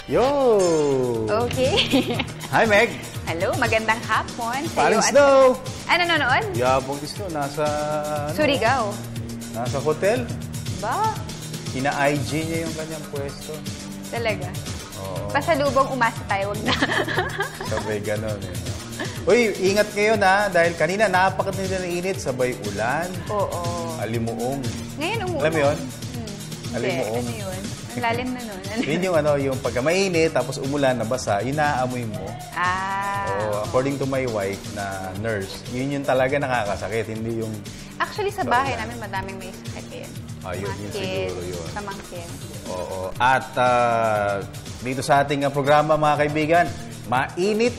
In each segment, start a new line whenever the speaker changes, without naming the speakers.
Yo!
Okay.
Hi, Meg!
Hello, magandang hapon.
Paring Snow!
Nanonood?
Yabong Snow, nasa...
Surigao.
Nasa hotel.
Ba?
Ina-IG niya yung kanyang pwesto.
Talaga?
Oo.
Pasalubong umasa tayo, wag na.
Sabay ganon eh. Uy, ingat kayo na dahil kanina napakatindi ng init, sabay ulan.
Oo.
Alimuong.
Ngayon umuulan.
Alam mo yun?
Alimuong. Ano yun? Ang lalim na nun.
Yun yung yung pagka mainit, tapos umulan, nabasa, inaamoy mo. According to my wife na nurse, yun talaga nakakasakit, hindi yung...
Actually, sa bahay namin, madaming may sakit yun.
Yun siguro yun.
Pamangkin.
Oo. At dito sa ating programa, mga kaibigan, mainit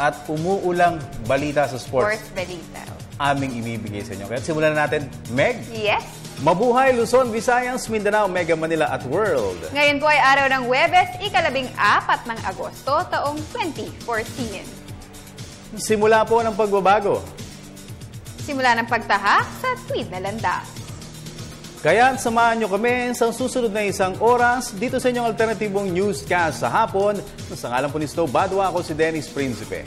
at umuulang balita sa sports.
Sports balita.
Aming ibibigay sa inyo. Kaya simulan na natin, Meg.
Yes.
Mabuhay Luzon, Visayas, Mindanao, Mega Manila at World.
Ngayon po ay araw ng Huwebes, ika-14 ng Agosto, taong 2014.
Simula po ng pagbabago.
Simula ng pagtahak sa tweed na landas.
Kaya samahan nyo kami sa susunod na isang oras dito sa inyong alternatibong newscast sa hapon. Sa ngalan po ni Snow Badwa, ako si Dennis Principe.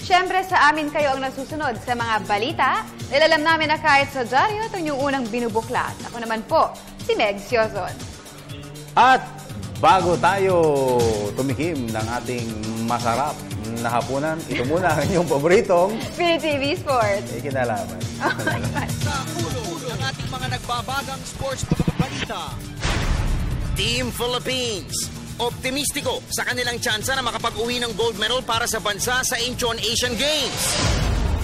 Siyempre sa amin kayo ang nasusunod sa mga balita. Nilalam namin na kahit sa dyaryo, ito yung unang binubuklat. Ako naman po, si Meg Siozon.
At bago tayo tumikim ng ating masarap na hapunan, ito muna ang inyong paboritong
PTV Sports.
May kinalaman.
Sa ulo ng ating mga nagbabagang sports balita. Team Philippines, optimistiko sa kanilang tsansa na makapag-uwi ng gold medal para sa bansa sa Incheon Asian Games.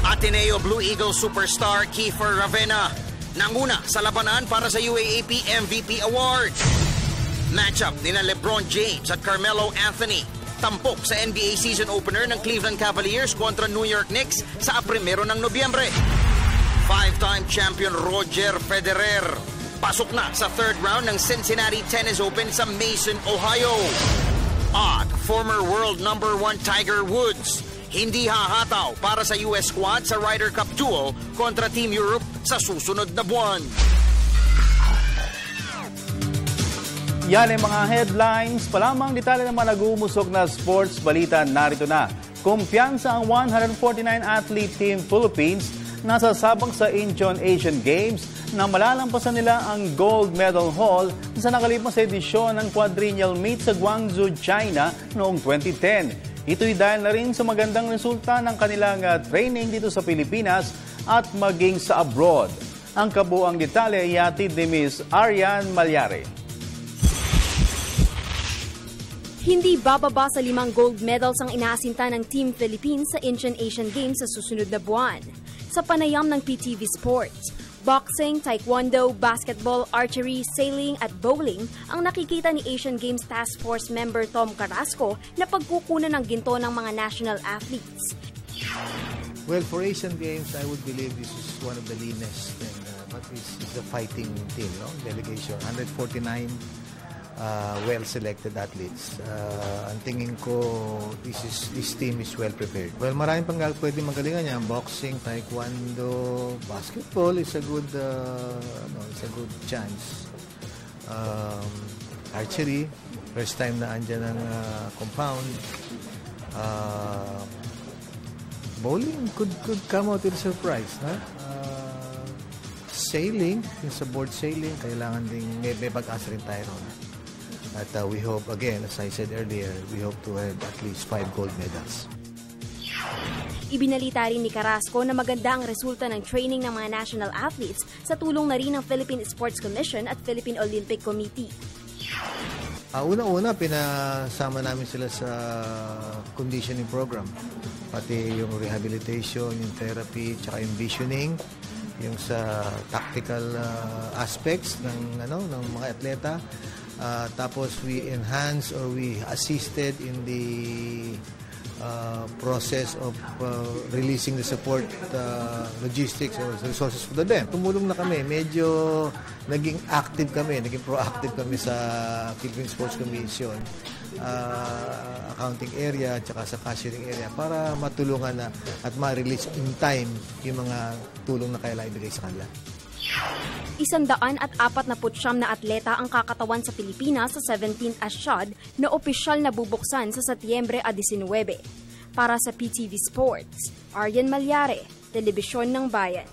Ateneo Blue Eagles superstar Kiefer Ravena nanguna sa labanan para sa UAAP MVP Award. Matchup nina LeBron James at Carmelo Anthony tampok sa NBA season opener ng Cleveland Cavaliers kontra New York Knicks sa 1 ng Nobyembre. Five-time champion Roger Federer pasok na sa third round ng Cincinnati Tennis Open sa Mason, Ohio. At former world number 1 Tiger Woods hindi hahataw para sa US squad sa Ryder Cup duel kontra Team Europe sa susunod na buwan.
Yan ay mga headlines. Palamang detalye ng mga nag-uumusok na sports balita narito na. Kumpiyansa ang 149 athlete Team Philippines nasa sabak sa Incheon Asian Games na malalampasan nila ang gold medal haul sa nakalipas edisyon ng quadrennial meet sa Guangzhou, China noong 2010. Ito'y dahil na rin sa magandang resulta ng kanilang training dito sa Pilipinas at maging sa abroad. Ang kabuang detalye ay hatid ni Ms. Arian Malyari.
Hindi bababa sa 5 gold medals ang inaasinta ng Team Philippines sa Incheon Asian Games sa susunod na buwan. Sa panayam ng PTV Sports, boxing, taekwondo, basketball, archery, sailing at bowling ang nakikita ni Asian Games Task Force member Tom Carrasco na pagkukunan ng ginto ng mga national athletes.
Well, for Asian Games, I would believe this is one of the leanest and but this is the fighting team, no? Delegation, 149 well-selected athletes. Ang tingin ko, this team is well prepared. Well, maraming pang pwede magalingan niya. Boxing, taekwondo, basketball is a good chance. Archery, first time na andyan ang compound. Bowling could come out with a surprise, huh? Sailing, yung sa board sailing, kailangan ding may pag-asa rin tayo ron. At we hope, again, as I said earlier, we hope to have at least 5 gold medals.
Ibinalita rin ni Carrasco na maganda ang resulta ng training ng mga national athletes sa tulong na rin ng Philippine Sports Commission at Philippine Olympic Committee.
Una-una, pinasama namin sila sa conditioning program. Pati yung rehabilitation, yung therapy, tsaka yung visioning, yung sa tactical aspects ng mga atleta. Tapos we enhanced or we assisted in the process of releasing the support logistics or resources for them. Tumulong na kami. Medyo naging active kami, naging proactive kami sa Philippine Sports Commission accounting area at saka sa cashiering area para matulungan na at ma-release in time yung mga tulong na kailangan ibigay sa kanila.
149 na atleta ang kakatawan sa Pilipinas sa 17th ASIAD na opisyal na bubuksan sa Setyembre 19. Para sa PTV Sports, Aryan Malyare, Telebisyon ng Bayan.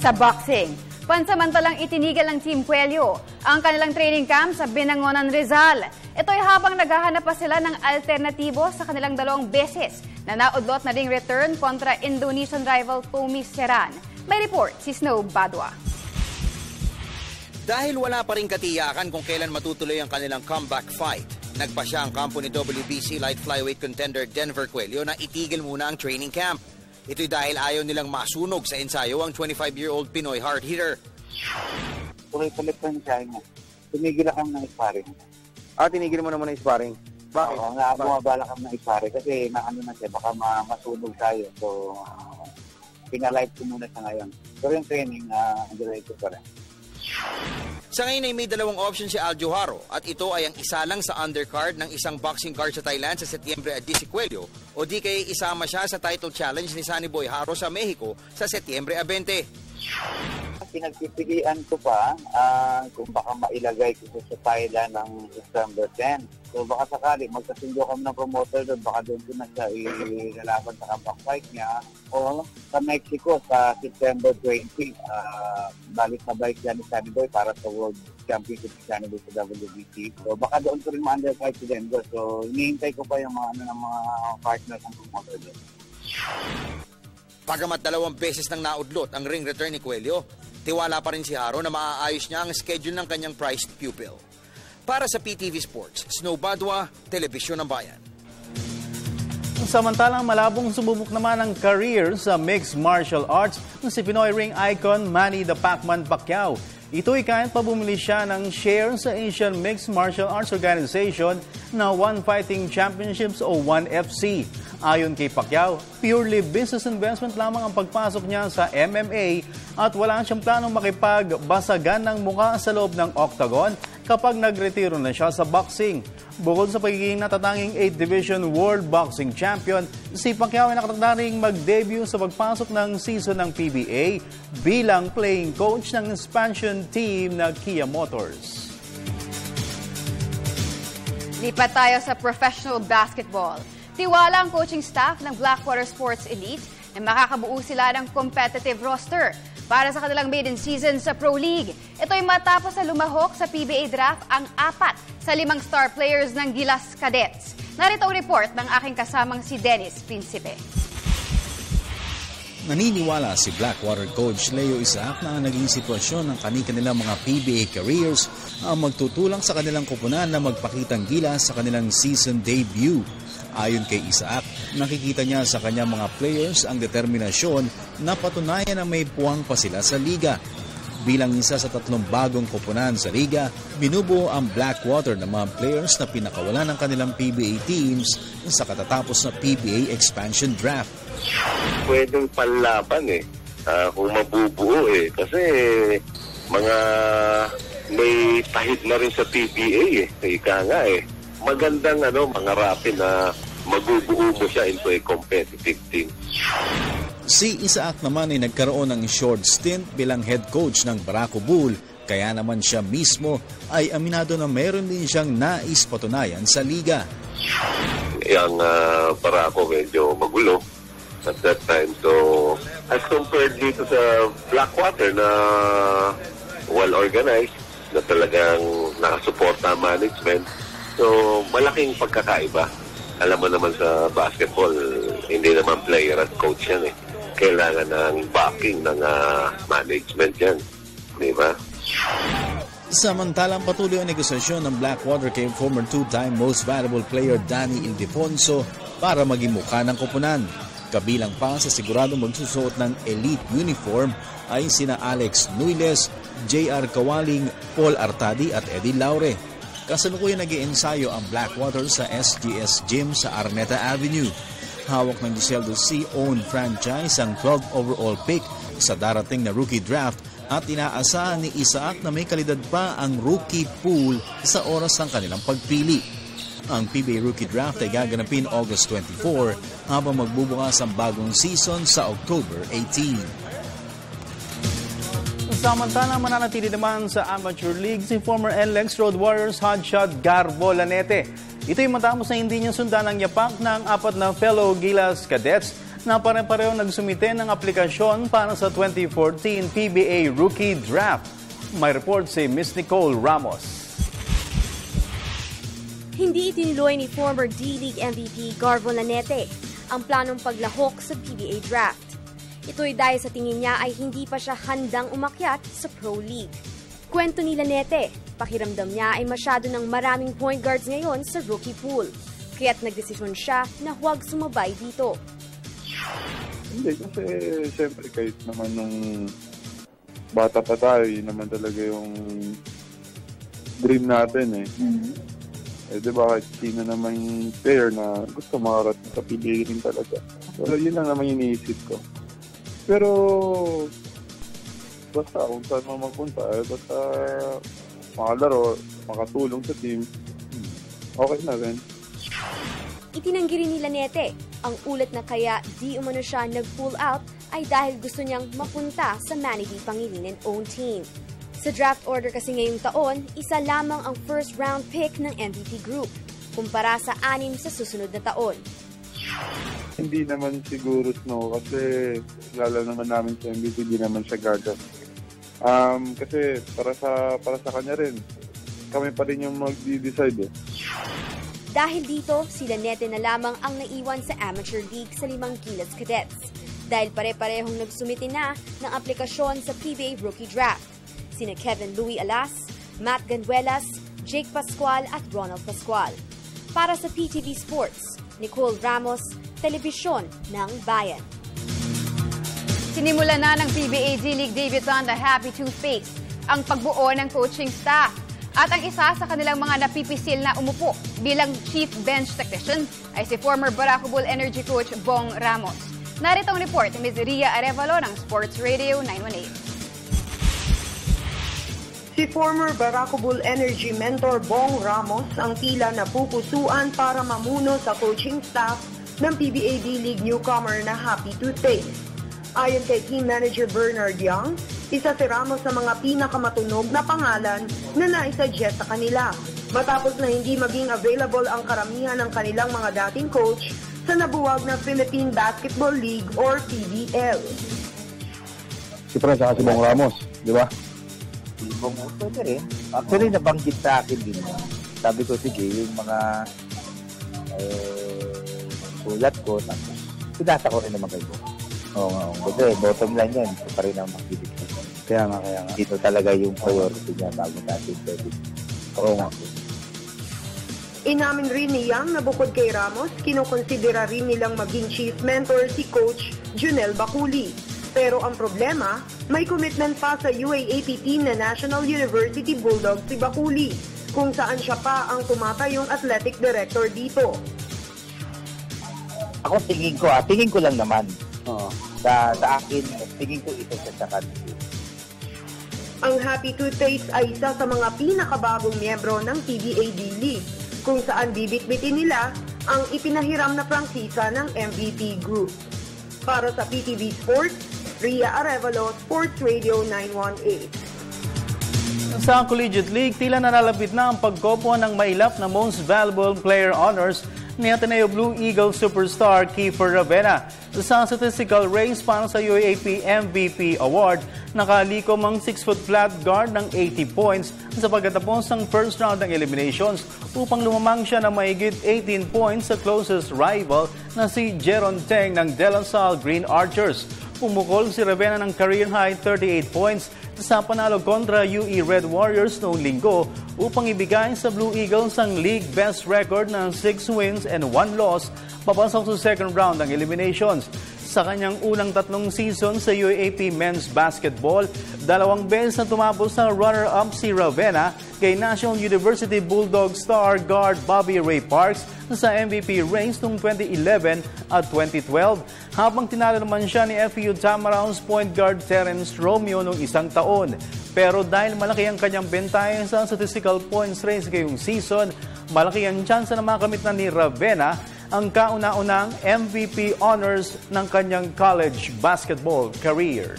Sa boxing, pansamantalang itinigil ng Team Cuello ang kanilang training camp sa Binangonan, Rizal. Ito'y habang naghahanap pa sila ng alternatibo sa kanilang 2 beses na naudlot na ding return kontra Indonesian rival Tommy Serran. May report si Snow Badwa.
Dahil wala pa rin katiyakan kung kailan matutuloy ang kanilang comeback fight, nagpa siya ang kampo ni WBC light flyweight contender Denver Cuello na itigil muna ang training camp. Ito'y dahil ayaw nilang masunog sa ensayo ang 25-year-old Pinoy hard hitter.
Tuloy-tuloy pa siya niya. Tumigil kami ng sparring.
Tinigil mo naman ng sparring? Bakit?
Oo, bumabala kami ng sparring kasi naano na siya, baka masunog tayo. So, pinalive ko muna siya ngayon. Pero yung training, diretso pa rin.
Sa ngayon ay may 2 option si Aljo Haro at ito ay ang isa lang sa undercard ng isang boxing card sa Thailand sa Setyembre 20 Cuello o di kaya isama siya sa title challenge ni Sunny Boy Haro sa Mexico sa Setyembre 20.
Pinagpipilian ko pa kung baka mailagay ko sa Thailand ng December 10. So baka sakali, magkasundo kami ng promoter doon, baka doon ko na siya ilalaban sa comeback fight niya. O sa Mexico sa September 20, balik na balik siya ni Sunny Boy para sa World Championship ni Sunny Boy sa WBC. So baka doon ko rin ma-undercard si Denver. So hinihintay ko pa yung mga partners ng promoter doon.
Pagamat 2 beses nang naudlot ang ring return ni Cuello, tiwala pa rin si Haro na maaayos niya ang schedule ng kanyang prized pupil. Para sa PTV Sports, Snow Badwa, Telebisyon ng Bayan.
Samantalang malabong sumubok naman ang career sa mixed martial arts ng si Pinoy ring icon Manny the Pacman Pacquiao. Ito'y kahit pa bumili siya ng share sa Asian Mixed Martial Arts Organization na One Fighting Championships o 1FC. Ayon kay Pacquiao, purely business investment lamang ang pagpasok niya sa MMA at wala siyang planong makipagbasagan ng muka sa loob ng octagon kapag nagretiro na siya sa boxing. Bukod sa pagiging natatanging 8th Division World Boxing Champion, si Pacquiao ay nakatanging mag-debut sa pagpasok ng season ng PBA bilang playing coach ng expansion team na Kia Motors.
Lipat tayo sa professional basketball. Tiwala ang coaching staff ng Blackwater Sports Elite na makakabuo sila ng competitive roster para sa kanilang maiden season sa Pro League. Ito'y matapos na lumahok sa PBA draft ang 4 sa 5 star players ng Gilas Cadets. Narito ang report ng aking kasamang si Dennis Principe.
Naniniwala si Blackwater coach Leo Isaac na ang naging sitwasyon ng kanilang mga PBA careers ang magtutulang sa kanilang kupunan na magpakitang gilas sa kanilang season debut. Ayon kay Isaac, nakikita niya sa kanyang mga players ang determinasyon na patunayan na may puwang pa sila sa liga. Bilang isa sa 3 bagong koponan sa liga, binubuo ang Blackwater ng mga players na pinakawalan ng kanilang PBA teams sa katatapos na PBA expansion draft.
Pwedeng panlaban kung mabubuo kasi mga may tahid na rin sa PBA ika nga magandang mangarapin na magubuo mo siya into a competitive team.
Si Isaac naman ay nagkaroon ng short stint bilang head coach ng Barako Bull, kaya naman siya mismo ay aminado na meron din siyang nais patunayan sa liga.
Yung Barako medyo magulo at that time. So, as compared dito sa Blackwater na well-organized, na talagang nakasuporta management, so malaking pagkakaiba. Alam mo naman sa basketball, hindi naman player at coach yan Kailangan ng backing ng management yan. Di ba?
Samantalang patuloy ang negosasyon ng Blackwater kay former 2-time most valuable player Danny Ildefonso para maging mukha ng koponan. Kabilang pa sa siguradong magsusuot ng elite uniform ay sina Alex Nuiles, J.R. Kawaling, Paul Artadi at Eddie Laure. Kasalukuyan nag-iensayo ang Blackwater sa SGS Gym sa Araneta Avenue. Hawak ng Giseldo C-owned franchise ang 12th overall pick sa darating na rookie draft at inaasahan ni Isaac na may kalidad pa ang rookie pool sa oras ng kanilang pagpili. Ang PBA Rookie Draft ay gaganapin August 24 habang magbubukas ang bagong season sa October 18.
Samantalang mananatili naman sa Amateur League si former NLEX Road Warriors hotshot Garbo Lanete. Ito'y matapos na hindi niya sundan ang yapak ng 4 na fellow Gilas cadets na pare-pareho nagsumite ng aplikasyon para sa 2014 PBA Rookie Draft. May report si Miss Nicole Ramos.
Hindi itinuloy ni former D-League MVP Garbo Lanete ang planong paglahok sa PBA Draft. Ito'y dahil sa tingin niya ay hindi pa siya handang umakyat sa Pro League. Kwento ni Lanete, pakiramdam niya ay masyado ng maraming point guards ngayon sa rookie pool. Kaya't nagdesisyon siya na huwag sumabay dito.
Hindi, kasi siyempre kahit naman nung bata pa tayo, yun naman talaga yung dream natin eh. Eh di ba kahit sino naman yung player na gusto makarating sa PBA rin talaga. So yun lang naman yung iniisip ko. Pero basta kung saan mo magpunta, basta makalaro, makatulong sa team, okay na rin.
Itinanggi rin ni Lanete, ang ulat na kaya di umano siya nag-pull out ay dahil gusto niyang mapunta sa Manny D. Pangilinan own team. Sa draft order kasi ngayong taon, isa lamang ang first round pick ng MVP group, kumpara sa 6 sa susunod na taon.
Hindi naman siguro Snow kasi lalo naman namin sa MVP, hindi naman siya gagas. Kasi para sa kanya rin, kami pa rin yung mag-decide eh.
Dahil dito, si Lanete na lamang ang naiwan sa Amateur League sa 5 Gilas cadets. Dahil pare-parehong nagsumite na ng aplikasyon sa PBA Rookie Draft. Sina Kevin Louis Alas, Matt Ganduelas, Jake Pascual at Ronald Pascual. Para sa PTV Sports, Nicole Ramos, Telebisyon ng Bayan.
Sinimula na ng PBA D-League debutant na Happy Toothpaste ang pagbuo ng coaching staff. At ang isa sa kanilang mga napipisil na umupo bilang chief bench technician ay si former Barako Bull Energy coach Bong Ramos. Narito ang report ni Ms. Ria Arevalo ng Sports Radio 918.
Si former Barako Bull Energy mentor Bong Ramos ang tila napupusuan para mamuno sa coaching staff ng PBA D-League newcomer na Happy Toothpaste. Ayon kay team manager Bernard Young, isa si Ramos sa mga pinakamatunog na pangalan na naisuggest sa kanila matapos na hindi maging available ang karamihan ng kanilang mga dating coach sa nabuwag na Philippine Basketball League or PBL.
Si Pres at si Bong Ramos, di ba?
Si Bong Ramos rin. Actually, nabanggit sa akin din. Sabi ko, sige, yung mga sulat ko, pinasa ko rin naman kayo. Oo. Kasi bottom line yan, ito pa rin ang magbibig.
Kaya nga.
Dito talaga yung priority niya bago natin pwede. Oo nga.
Inamin rin ni Yang na bukod kay Ramos, kinukonsidera rin nilang maging chief mentor si Coach Junel Baculi. Pero ang problema, may commitment pa sa UAAP team na National University Bulldogs si Baculi, kung saan siya pa ang tumatayong athletic director dito.
Ako tingin ko lang naman. Sa akin, tingin ko ito sa kanila.
Ang Happy Toothpaste ay isa sa mga pinakabagong miyembro ng PBA D-League, kung saan bibit-bitin nila ang ipinahiram na prangkisa ng MVP Group. Para sa PTV Sports, Ria Arevalo, Sports Radio 918.
Sa Collegiate League, tila nalalapit na ang pagkopo ng mailap na Most Valuable Player Honors ni Ateneo Blue Eagle superstar Kiefer Ravena. Sa statistical race para sa UAAP MVP Award, nakalikom ang 6-foot flat guard ng 80 points sa pagkatapos ng first round ng eliminations upang lumamang siya ng mahigit 18 points sa closest rival na si Jeron Teng ng De La Salle Green Archers. Pumukol si Ravena ng career-high 38 points sa panalo kontra UE Red Warriors noong linggo upang ibigay sa Blue Eagles ang league best record ng 6 wins and 1 loss papasok sa second round ng eliminations. Sa kanyang unang 3 season sa UAAP Men's Basketball, 2 beses na tumapos sa runner-up si Ravena kay National University Bulldog star guard Bobby Ray Parks sa MVP race noong 2011 at 2012, habang tinalo naman siya ni FEU Tamaraws point guard Terence Romeo noong isang taon. Pero dahil malaki ang kanyang bentahe sa statistical points race ngayong season, malaki ang tsansa na makamit na ni Ravena ang kauna-unang MVP honors ng kanyang college basketball career.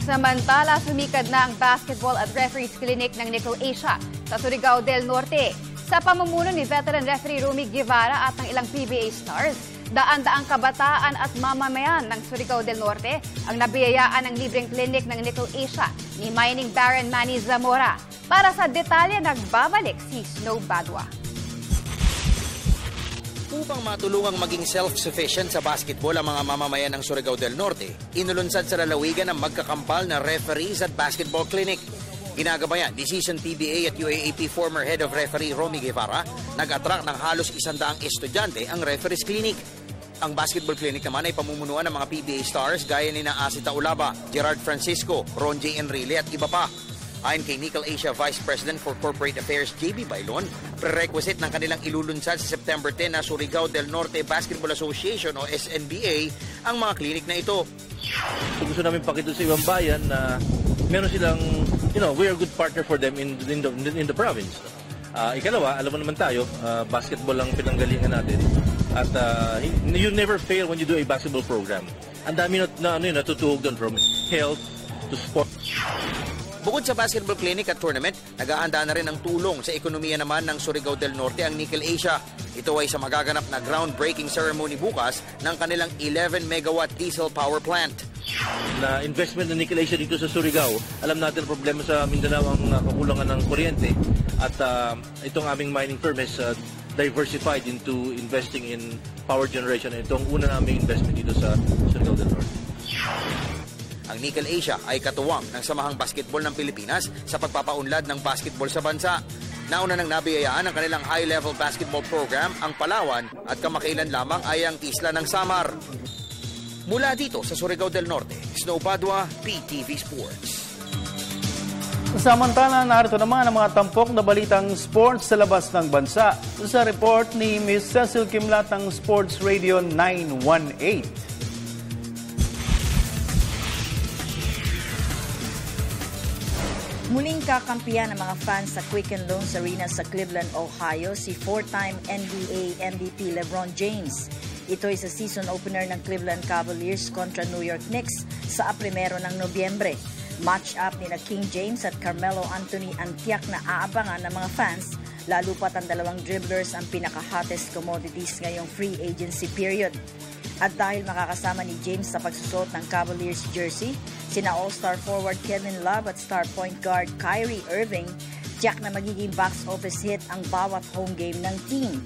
Samantala, sumikad na ang basketball at referees clinic ng Nickel Asia sa Surigao del Norte. Sa pamumuno ni veteran referee Romy Guevara at ng ilang PBA stars, daan-daang kabataan at mamamayan ng Surigao del Norte ang nabiyayaan ng libreng clinic ng Nickel Asia ni Mining Baron Manny Zamora. Para sa detalye, nagbabalik si Snow Badwa.
Upang matulungang maging self-sufficient sa basketball ang mga mamamayan ng Surigao del Norte, inulunsad sa lalawigan ang magkakampal na referees at basketball clinic. Ginagabayan ni seasoned PBA at UAAP former head of referee Romy Guevara, nag-attract ng halos 100 estudyante ang referees clinic. Ang basketball clinic naman ay pamumunuan ng mga PBA stars gaya ni na Asita Ulaba, Gerard Francisco, Ron J. Enrile at iba pa. Ayon kay Nickel Asia Vice President for Corporate Affairs JB Bailon, prerequisite ng kanilang ilulunsad sa September 10 na Surigao del Norte Basketball Association o SNBA ang mga clinic na ito.
Gusto namin pakita sa ibang bayan na meron silang, we are a good partner for them in the province. Ikalawa, alam mo naman tayo, basketball lang pinanggalingan natin. At you never fail when you do a basketball program. Ang dami na natutuhog doon from health to sport.
Bukod sa basketball clinic at tournament, nag-aanda na rin ng tulong sa ekonomiya naman ng Surigao del Norte ang Nickel Asia. Ito ay sa magaganap na groundbreaking ceremony bukas ng kanilang 11 megawatt diesel power plant.
Na investment ng Nickel Asia dito sa Surigao, alam natin ang problema sa Mindanao ang kakulangan ng kuryente at itong aming mining firm is diversified into investing in power generation. Ito ang una naming investment dito sa Surigao del Norte.
Ang Nickel Asia ay katuwang ng Samahang Basketball ng Pilipinas sa pagpapaunlad ng basketball sa bansa. Nauna nang nabiyayaan ng kanilang high-level basketball program ang Palawan at kamakailan lamang ay ang Isla ng Samar. Mula dito sa Surigao del Norte, Snow Padua, PTV Sports.
Samantala, narito naman ang mga tampok na balitang sports sa labas ng bansa sa report ni Ms. Cecil Kimlat ng Sports Radio 918.
Muling kakampiyan ng mga fans sa Quicken Loans Arena sa Cleveland, Ohio, si four-time NBA MVP LeBron James. Ito ay sa season opener ng Cleveland Cavaliers kontra New York Knicks sa 1 ng Nobyembre. Match-up ni King James at Carmelo Anthony ang tiyak na aabangan ng mga fans, lalo pat ang dalawang dribblers ang pinaka-hottest commodities ngayong free agency period. At dahil makakasama ni James sa pagsusot ng Cavaliers jersey, sina All-Star forward Kevin Love at star point guard Kyrie Irving, tiyak na magiging box office hit ang bawat home game ng team.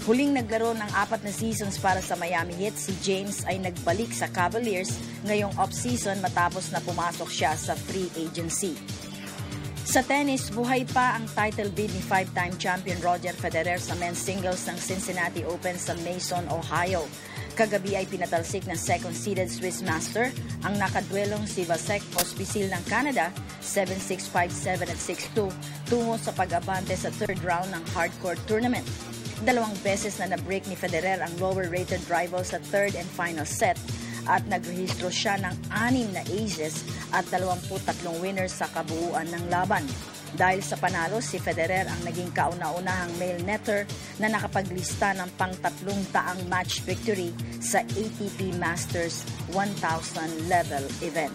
Huling naglaro ng 4 na seasons para sa Miami Heat, si James ay nagbalik sa Cavaliers ngayong off-season matapos na pumasok siya sa free agency. Sa tennis, buhay pa ang title bid ni 5-time champion Roger Federer sa men's singles ng Cincinnati Open sa Mason, Ohio. Kagabi ay pinatalsik ng second-seeded Swiss Master ang nakadwelong si Vasek Pospisil ng Canada, 7-6, 5-7 at 6-2, tungo sa pag-abante sa third round ng hardcourt tournament. 2 beses na na-break ni Federer ang lower-rated rival sa third and final set at nagrehistro siya ng 6 na aces at 23 winners sa kabuuan ng laban. Dahil sa panalo, si Federer ang naging kauna-unahang male netter na nakapaglista ng pang-3 taang match victory sa ATP Masters 1000 level event.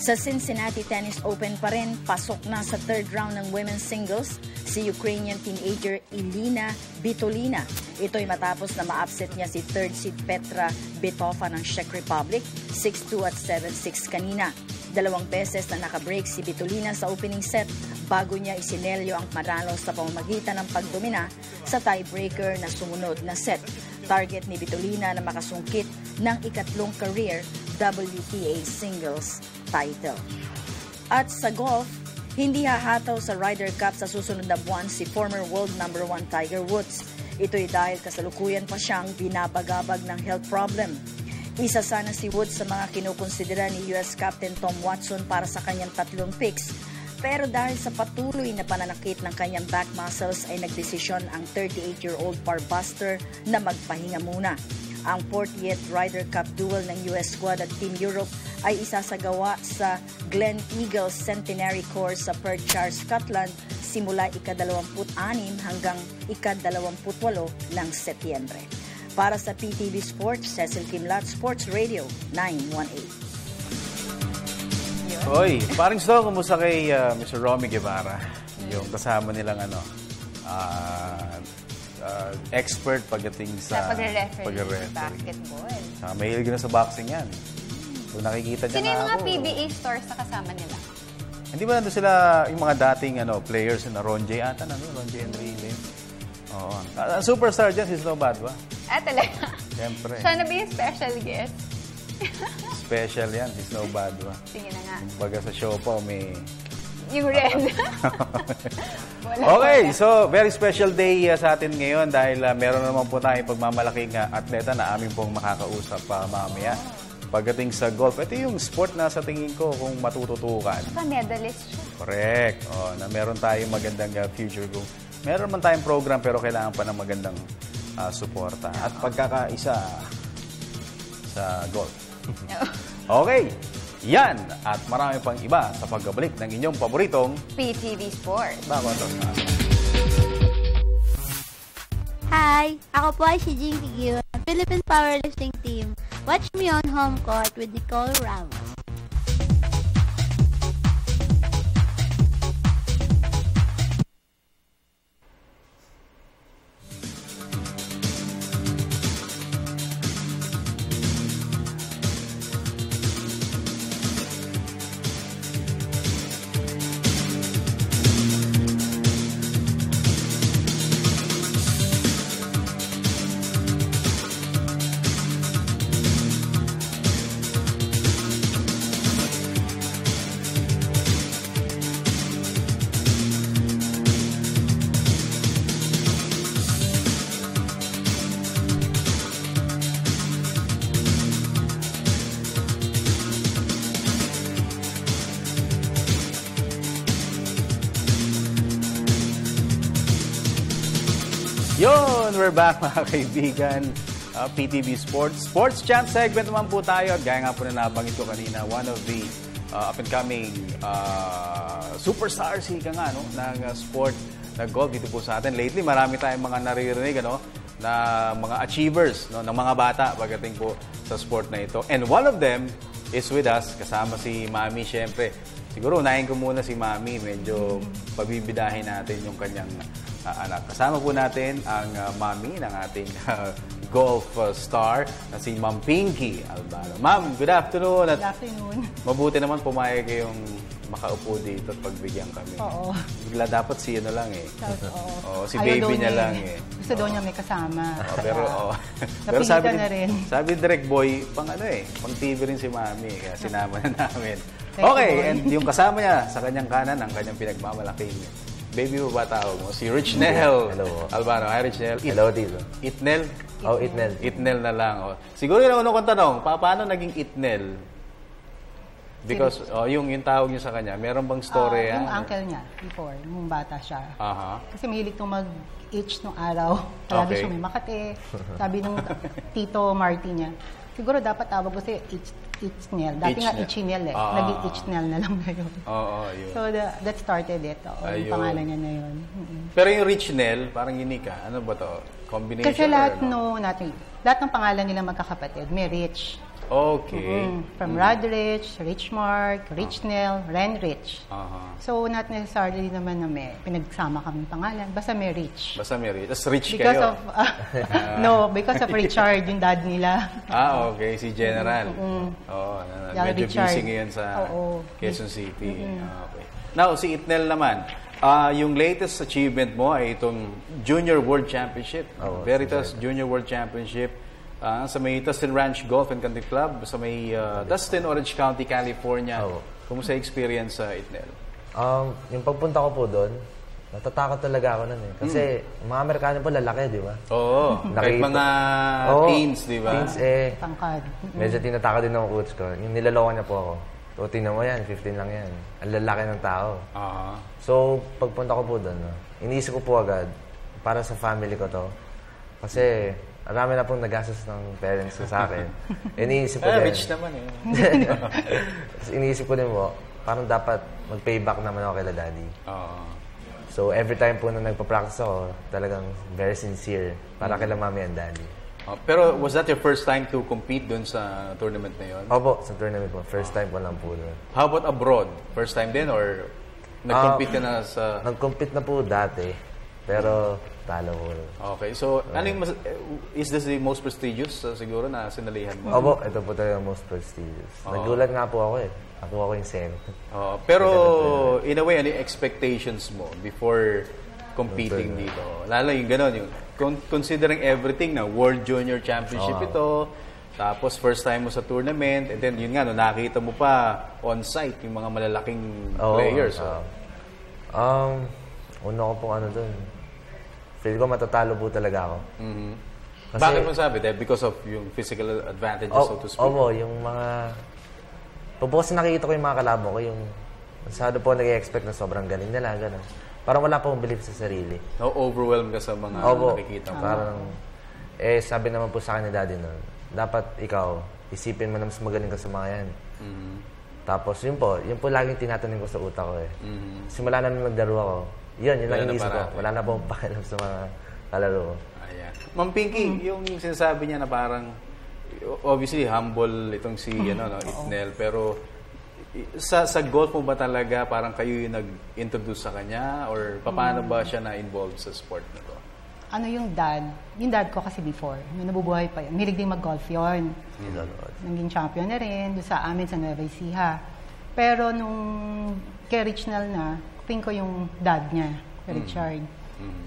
Sa Cincinnati Tennis Open pa rin, pasok na sa third round ng women's singles si Ukrainian teenager Elina Svitolina. Ito'y matapos na ma-upset niya si third seed Petra Kvitova ng Czech Republic, 6-2 at 7-6 kanina. 2 beses na nakabreak si Svitolina sa opening set bago niya isinelyo ang panalo sa pamamagitan ng pagdomina sa tiebreaker na sumunod na set. Target ni Svitolina na makasungkit ng 3rd career WTA singles title. At sa golf, hindi hahataw sa Ryder Cup sa susunod na buwan si former world number 1 Tiger Woods. Ito'y dahil kasalukuyan pa siyang binabagabag ng health problem. Isa sana si Woods sa mga kinukonsidera ni US Captain Tom Watson para sa kanyang 3 picks. Pero dahil sa patuloy na pananakit ng kanyang back muscles ay nagdesisyon ang 38-year-old parbuster na magpahinga muna. Ang 40th Ryder Cup duel ng US squad at Team Europe ay isasagawa sa Glen Eagles Centenary Course sa Perthshire, Scotland simula ika-26 hanggang ika-28 ng Setyembre. Para sa PTV Sports, Cecil Kimlat, Sports Radio 918.
Oy, paring Sto, kumusta kay Mr. Romy Guevara? Yung kasama nilang expert pagdating sa
pagre-referee basketball.
Mahilig na sa boxing yan. Kung nakikita niya
Sino yung mga PBA stars na kasama nila?
Hindi ba nandun sila yung mga dating players na Ron J ata na, Ron J Enrile. Oo. Superstar dyan, si Snow Badwa.
Talaga?
Siyempre.
Siya na ba yung special guest?
Special yan, si Snow Badwa.
Sige na nga.
Baga sa show pa, may...
Yung red.
Okay, so very special day sa atin ngayon dahil meron naman po tayong pagmamalaking atleta na aming pong makakausap mamaya. Pagdating sa golf, ito yung sport na sa tingin ko kung matututukan.
Saka medalist siya.
Correct. Na meron tayong magandang future goal. Meron man tayong program pero kailangan pa ng magandang suporta at pagkakaisa sa golf. Okay. Yan at marami pang iba sa pagbabalik ng inyong paboritong
PTV Sports.
Hi! Ako po ay si Jing Tigil ng Philippine Powerlifting Team. Watch me on Home Court with Nicole Ramos.
Yun, we're back mga kaibigan. PTV Sports. Sports Champ segment naman po tayo. Gaya nga po na nabanggit ko kanina, one of the up-and-coming superstars ng sport na golf dito po sa atin. Lately, marami tayong mga naririnig na mga achievers ng mga bata pagdating po sa sport na ito. And one of them is with us. Kasama si Mami, syempre. Siguro, unahin ko muna si Mami. Medyo pabibidahin natin yung kanyang anak. Kasama po natin ang Mami ng ating golf star na si Ma'am Pinky Albano. Ma'am, good afternoon.
Good afternoon.
Mabuti naman pumayag kayong makaupo dito at pagbigyan kami.
Oo.
Bigla dapat si ano lang eh.
Oo.
Si baby niya lang eh.
Gusto daw niya may kasama.
Pero sabi
na rin.
Sabi Direct Boy, pang TV rin si Mami. Kaya sinama na namin. Okay, and yung kasama niya sa kanyang kanan, ang kanyang pinagmamalaking baby mo ba tawag mo? Si Richnel.
Hello.
Albano. Hi, Richnel.
Hello, Tito.
Itnel?
Oh, Itnel.
Itnel na lang. Siguro yung unang kong tanong, paano naging Itnel? Because yung tawag niyo sa kanya, meron bang story?
Yung uncle niya, before, nung bata siya. Kasi mahilig itong mag-itch nung araw. Palagi siya may makate. Sabi nung Tito Marty niya, siguro dapat tawag ko si Itchnel. Dati nga Itchnel eh. Naging Itchnel na lang ngayon.
Yun.
So that started it. Yung pangalan niya na yun.
Pero yung Richnel, parang unique ka. Ano ba to? Combination?
Kasi lahat ng pangalan nila magkakapatid. May Rich.
Okay.
From Rodrich, Richmark, Richnel, Renrich. So, not necessarily naman na may pinagsama kami pangalan. Basta may Rich.
Basta may Rich. Tapos Rich
because
kayo?
Because of Richard, yung dad nila.
Okay. Si General. Medyo busy ngayon sa Quezon City. Okay. Now, si Itnel naman. Yung latest achievement mo ay itong Junior World Championship. Veritas Junior World Championship. Sa may Tustin Ranch Golf and Country Club, sa may Tustin, Orange County, California. Kumusta experience sa Itnel?
Yung pagpunta ko po doon, natatakot talaga ako nun eh. Kasi mga Amerikano po lalaki, di ba?
Oo. Kahit mga teens, di ba?
Teens eh.
Pangkad.
Medyo tinatakot din ng coach ko. Yung niloloko niya po ako. So, tingnan mo yan, 15 lang yan. Ang lalaki ng tao. So, pagpunta ko po doon, iniisip ko po agad, para sa family ko to. Kasi, marami na pong nagastos ng parents ko sa akin. Iniisip ko din.
Rich naman eh.
Iniisip ko din po, parang dapat mag-payback naman ako kay daddy. So, every time po na nagpa-practice ako, talagang very sincere para kay mami and daddy.
Pero was that your first time to compete dun sa tournament na yun?
Opo, sa tournament po. First time ko lang po doon.
How about abroad? First time din or nag-compete ka na sa...
Nag-compete na po dati, pero talo ko.
Okay, so is this the most prestigious siguro na sinalihan mo?
Opo, ito po talaga most prestigious. Nagulat nga po ako eh. Ako yung semi.
Pero in a way, ano yung expectations mo before competing dito? Lalo yung gano'n, yung considering everything na World Junior Championship ito, tapos first time mo sa tournament, and then yun nga, no, nakita mo pa on-site yung mga malalaking players.
Una ko pong doon. Feel ko matatalo po talaga ako.
Kasi, bakit mo sabi? Because of yung physical advantages, so to speak?
Opo, yung mga... Pagbukas nakikita ko yung mga kalabo ko, yung masyado po nag-expect na sobrang galing nila, gano'n. Parang wala pa akong belief sa sarili.
Overwhelmed ka sa mga nakikita mo?
Parang, sabi naman po sa akin ni Daddy noon, dapat ikaw, isipin mo na mas magaling ka sa mga yan. Tapos yun po laging tinatanong ko sa utak ko eh. Simula na nung naglaro ako, yun lang inisip ko. Wala na po akong pakialam sa mga kalaro ko.
Ma'am Pinky, yung sinasabi niya na parang, obviously humble itong si Itnel, pero sa golf mo ba talaga parang kayo yung nag-introduce sa kanya or paano ba siya na-involved sa sport na to?
Yung dad ko kasi before, nung nabubuhay pa yun, milig din mag-golf yun. Naging champion na rin doon sa amin sa Nueva Ecija. Pero nung kay Richnal na, tingin ko yung dad niya, kay Richard.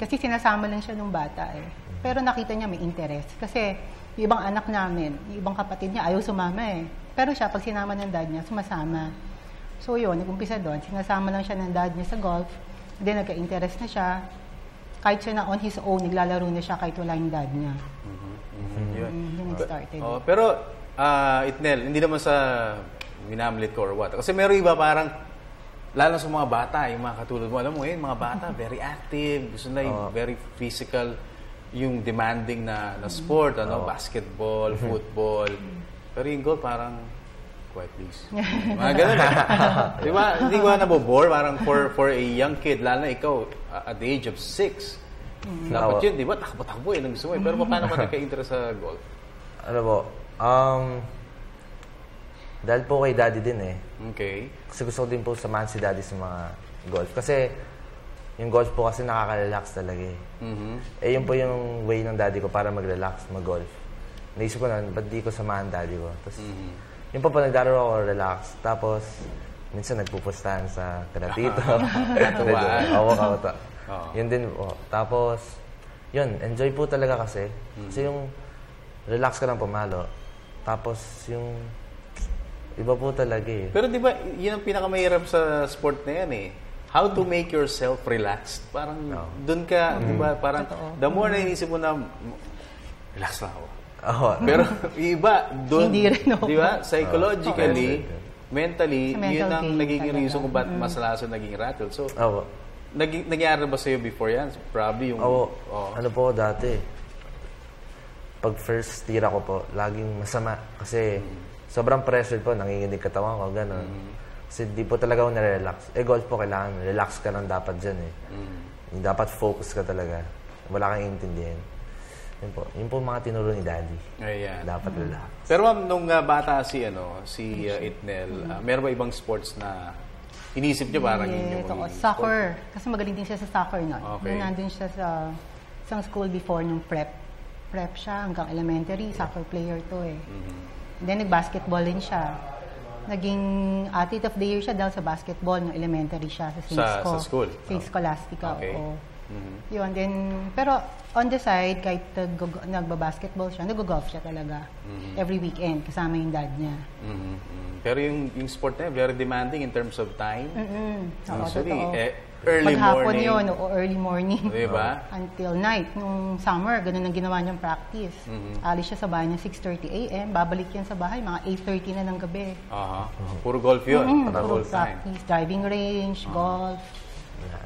Kasi sinasama lang siya nung bata eh. Pero nakita niya may interest. Kasi yung ibang anak namin, yung ibang kapatid niya, ayaw sumama eh. Pero siya, pag sinama ng dad niya, sumasama. So yun, nag-umpisa doon. Sinasama lang siya ng dad niya sa golf. Then nagka-interest na siya. Kahit siya na on his own, naglalaro na siya kahit wala yung dad niya. Yun nag-started.
Pero, Itnel, hindi naman sa minamlit ko or what. Kasi meron iba parang, lalo sa mga bata, yung mga katulad mo, alam mo yun, mga bata, very active, gusto na yung very physical, yung demanding na sport, basketball, football. Pero yung golf, parang, quiet please. Mga ganun eh. Di ba? Hindi ko nabobore. Parang for a young kid, lalo na ikaw, at the age of 6, dapat yun, di ba? Takbo-takbo yun ang gusto mo. Pero paano ka nagka-interest sa golf?
Ano po? Dahil po kay Daddy din eh.
Okay.
Kasi gusto ko din po samahan si Daddy sa mga golf. Kasi yung golf po kasi nakaka-relax talaga eh. Yun po yung way ng Daddy ko para mag-relax, mag-golf. Naisip ko na, ba't di ko samahan Daddy ko? Tapos, yun po nagdaro ako, relax. Tapos, minsan nagpupustahan sa kanatito. Yun din po. Tapos, yun, enjoy po talaga kasi. Kasi yung relax ka lang pumalo. Tapos, yung iba po talaga eh.
Pero di ba, yun ang pinakamahirap sa sport na yan eh. How to make yourself relaxed. Parang dun ka, di ba, parang the more na inisip mo na, relax lang ako. Pero iba, dun, di ba, psychologically, mentally, yun ang nagiging reason kung ba't mas laso naging rattle. So, nangyari ba sa'yo before yan? Probably yung...
Ano po dati, pag first tira ko po, laging masama. Kasi sobrang pressure po, nanginginig katawan ko, gano'n. Kasi di po talaga ako nare-relax. Golf po kailangan, relax ka lang dapat dyan eh. Dapat focus ka talaga. Wala kang intindihin. Yun po mga tinuro ni Daddy.
Ayan.
Dapat relax.
Pero ma'am, nung bata si Itnel, meron ba ibang sports na inisip niyo parang yun yung
soccer. Kasi magaling din siya sa soccer noon.
Okay.
Nandun siya sa isang school before nung prep. Prep siya hanggang elementary. Soccer player to eh. Then nag-basketball din siya. Naging athlete of the year siya dahil sa basketball nung elementary siya sa
Sa school?
Sa Scholastica.
Okay.
Yun, then, pero on the side, kahit nagbabasketball siya, nag-golf siya talaga. Every weekend, kasama yung dad niya.
Pero yung sport na yun, very demanding in terms of time.
Usually,
early
maghapon
morning.
Yun, early morning.
Diba?
Until night. Nung summer, ganun ang ginawa niyang practice. Alis siya sa bahay ng 6:30 a.m. Babalik yan sa bahay, mga 8:30 na ng gabi.
Puro golf yun.
Puro practice. Driving range, golf.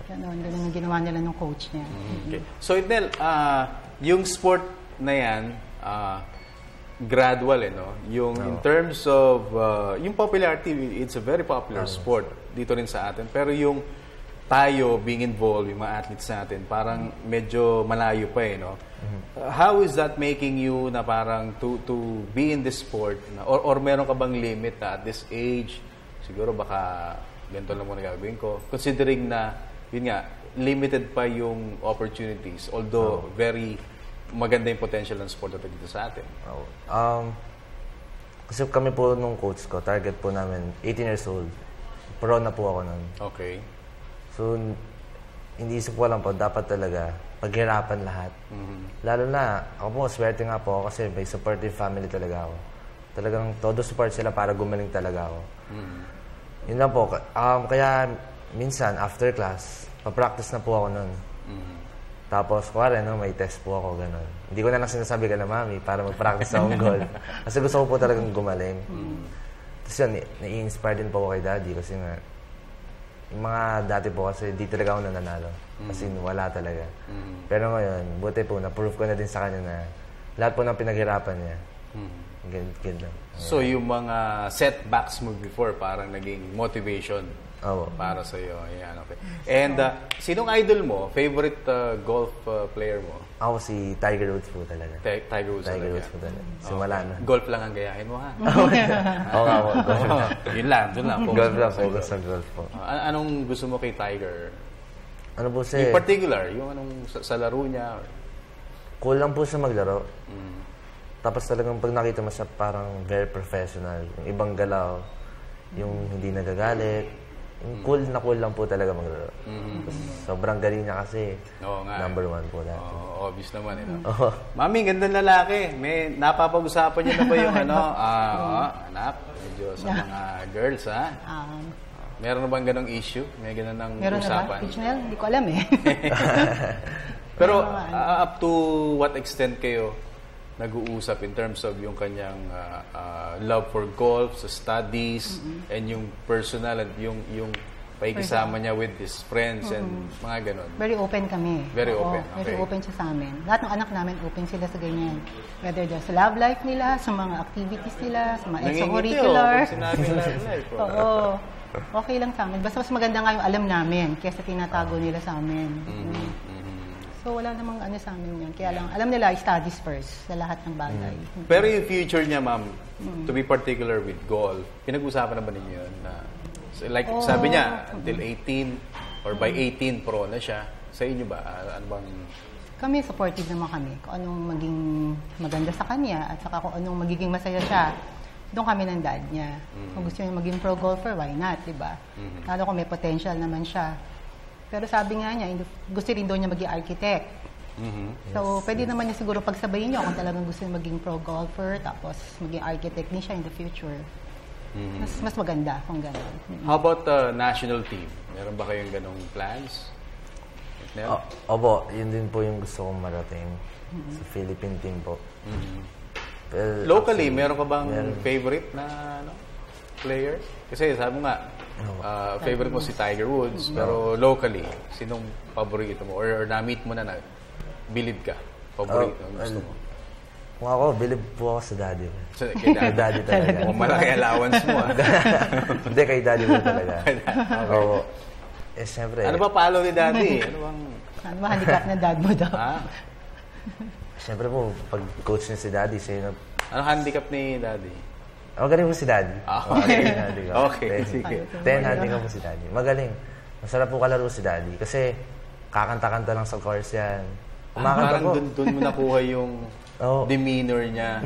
Ganun ang ginawa nila ng coach niya.
Okay. So, Itnel, yung sport na yan, gradual, no? Yung in terms of, yung popularity, it's a very popular sport dito rin sa atin. Pero yung tayo being involved, yung mga athletes natin, parang medyo malayo pa no? How is that making you na parang to be in this sport? Or meron ka bang limit na at this age, siguro baka ganito lang muna gagawin ko, considering na, yun nga, limited pa yung opportunities, although very maganda yung potential ng sport natin dito sa atin.
Kasi kami po nung coach ko, target po namin 18 years old. Pro na po ako nun.
Okay.
So, hindi isip ko lang po, dapat talaga paghirapan lahat. Lalo na, ako po, swerte nga po ako kasi may supportive family talaga ako. Talagang todo support sila para gumaling talaga ako. Yun lang po. Kaya minsan, after class, pa-practice na po ako nun. Tapos, kuwari, may test po ako, gano'n. Hindi ko na lang sinasabi ka na mami para mag-practice akong golf. Kasi gusto ko po talagang gumaling. Tapos yun, nai-inspire din po ako kay daddy kasi nga, yung mga dati po kasi di talaga ako nananalo. Kasi wala talaga. Pero ngayon, buti po, na-prove ko na din sa kanya na lahat po ng pinaghirapan niya. Ganda.
So, yung mga setbacks mo before, parang naging motivation para sa iyo. Ayan, okay. And sinong idol mo? Favorite golf player mo?
Ako si Tiger Woods po talaga.
Tiger Woods
po talaga. Simula na.
Golf lang ang gayahin mo, ha?
Oo nga po.
Yun lang, doon lang.
Golf lang, focus sa golf po.
Anong gusto mo kay Tiger?
Ano po
In particular, yung anong sa laro niya?
Cool lang po siya maglaro. Tapos talagang pag nakita mo siya parang very professional. Yung ibang galaw, yung hindi nagagalit. Yung cool lang po talaga maglaro. Sobrang galing niya kasi. Number 1 po dati.
Obvious naman. Mami, gandang lalaki. May napapag-usapan niyo na ba yung anak? Medyo sa mga girls, ha? Meron na bang ganong issue? May ganon ng
meron
usapan?
Meron na ba? Hindi ko alam eh.
Pero up to what extent kayo nag-uusap in terms of yung kanyang love for golf, sa studies, and yung personal at yung pakikisama niya with his friends and mga ganon?
Very open kami.
Very open.
Very open siya sa amin. Lahat ng anak namin open sila sa ganyan. Whether sa love life nila, sa mga activities nila, sa mga extracurriculars.
Sinabi love life.
Oo. Okay lang sa amin. Basta mas maganda nga yung alam namin kaysa tinatago nila sa amin. So, wala namang sa amin yan. Kaya lang, alam nila, studies first sa lahat ng bagay.
Pero yung future niya, ma'am, to be particular with golf, pinag-usapan na ba ninyo yun? Sabi niya, until 18 or by 18 pro na siya. Sa inyo ba? Ano bang...
Kami, supportive naman kami. Kung anong maging maganda sa kanya at saka kung anong magiging masaya siya, doon kami ng dad niya. Kung gusto niya maging pro golfer, why not, diba? Lalo kung may potential naman siya. Pero sabi nga niya, gusto rin doon niya maging architect. So, pwede naman niya siguro pagsabayin niya kung talagang gusto niya maging pro golfer, tapos maging architect din siya in the future. Mas maganda kung gano'n.
How about the national team? Meron ba kayong ganong plans?
Opo, yun din po yung gusto kong marating sa Philippine team po.
Locally, meron ka bang favorite na player? Kasi sabi nga, favorite mo si Tiger Woods, pero locally, sinong paborito mo? Or na-meet mo na bilib ka? Paborito mo, gusto mo?
Kung ako, bilib po ako sa daddy.
Kay daddy talaga? Kung malaki allowance mo,
Hindi, kay daddy mo talaga. Oo. Siyempre.
Ano ba palo ni daddy?
Ano ba handicap na dad mo daw?
Siyempre po, pag coach niya si daddy, siya
ano handicap ni daddy?
Magaling po si daddy.
Okay, sige.
10 handicap po si daddy. Magaling. Masarap po kalaro si daddy. Kasi kakanta-kanta lang sa course yan.
Parang doon mo nakuha yung demeanor niya.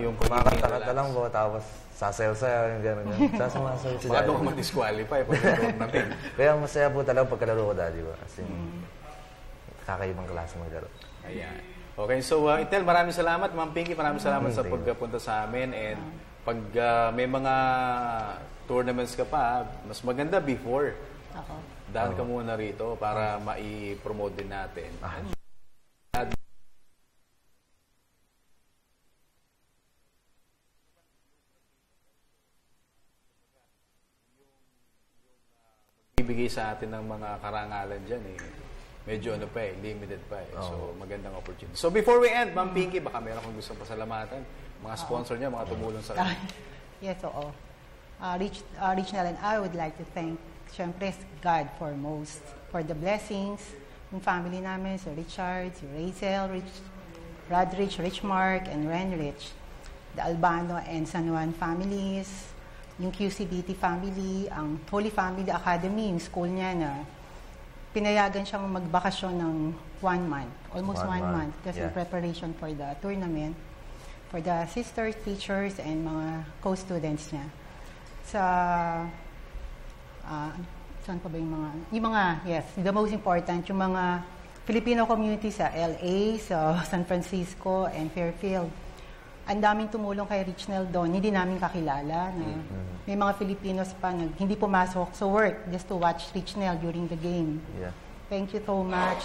Yung
kumakanta-kanta lang po, tapos sasayaw-sayaw, yung gano'n. Sasumasayaw si daddy.
Baka doon ka mag-disqualify pag nag natin.
Kaya masaya po talaga pagkalaro ko daddy ba? Kasi kakaibang klase maglaro.
Ayan. Okay, so Itel, maraming salamat. Ma'am Pinky, maraming salamat sa pagpunta sa amin. And pag may mga tournaments ka pa, mas maganda before. Daan ka muna rito para mai-promote din natin. Ibigay sa atin ng mga karangalan dyan medyo limited pa So, magandang opportunity. So, before we end, Ma'am Pinky, baka meron kong gustong pasalamatan. Mga sponsor niya, mga tumulong sa kanya.
Yes, oo. Rich Nell and I would like to thank syempre, God foremost. For the blessings, yung family namin, si Richard, si Rachel, Rodrich, Richmark, and Renrich. The Albano and San Juan families, yung QCBT family, ang Holy Family Academy, yung school niya na pinayagan siyang magbakasyon ng 1 month, almost 1 month, kasi preparation for the tournament, for the sisters, teachers, and mga co-students niya. Sa, saan pa ba yung mga, yes, the most important, yung mga Filipino community sa LA, sa San Francisco, and Fairfield. Ang daming tumulong kay Richnel doon, hindi namin kakilala na may mga Filipinos pa na hindi pumasok sa work just to watch Richnel during the game.
Yeah.
Thank you so much.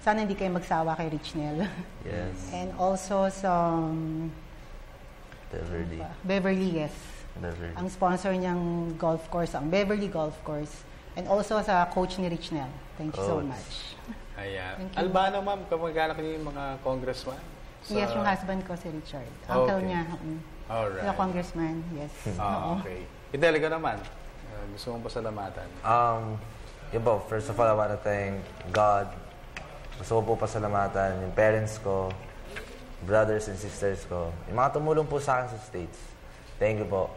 Sana hindi kayo magsawa kay Richnel.
Yes.
And also sa Beverly, yes.
Beverly.
Ang sponsor niyang golf course, ang Beverly Golf Course. And also sa coach ni Richnel. Thank you so much.
Ayan. Albano, ma'am, kamag-anak niyo yung mga congressman?
Yes, yung husband ko si Richard. Uncle niya.
Alright.
Yung congressman, yes.
Okay. Idel, ikaw naman. Gusto mong pasalamatan?
Yun po, first of all, I want to thank God. Gusto ko po pasalamatan yung parents ko, brothers and sisters ko, yung mga tumulong po sa akin sa States. Thank you po.